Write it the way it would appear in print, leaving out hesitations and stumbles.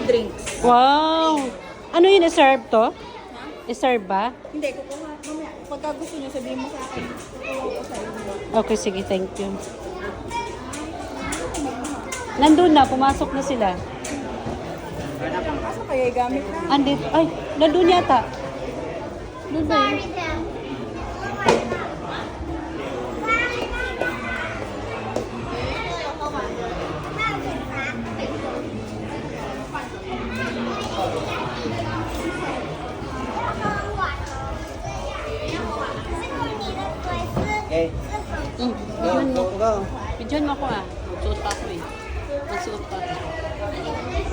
drinks. Wow! Ano yun, i-serve to? I-serve ba? Hindi, kukuha. Mamaya, pagka gusto nyo, sabihin mo sa akin. Kukuha ko sa inyo. Okay, sige, thank you. Nandun na, pumasok na sila. Kaso kaya gamit na. Andit, ay, nandun yata. Nandun ba yun? Okay. Bidyon mo. Go. Bidyon mo ako ah. Magsuot pa ako eh. Magsuot pa.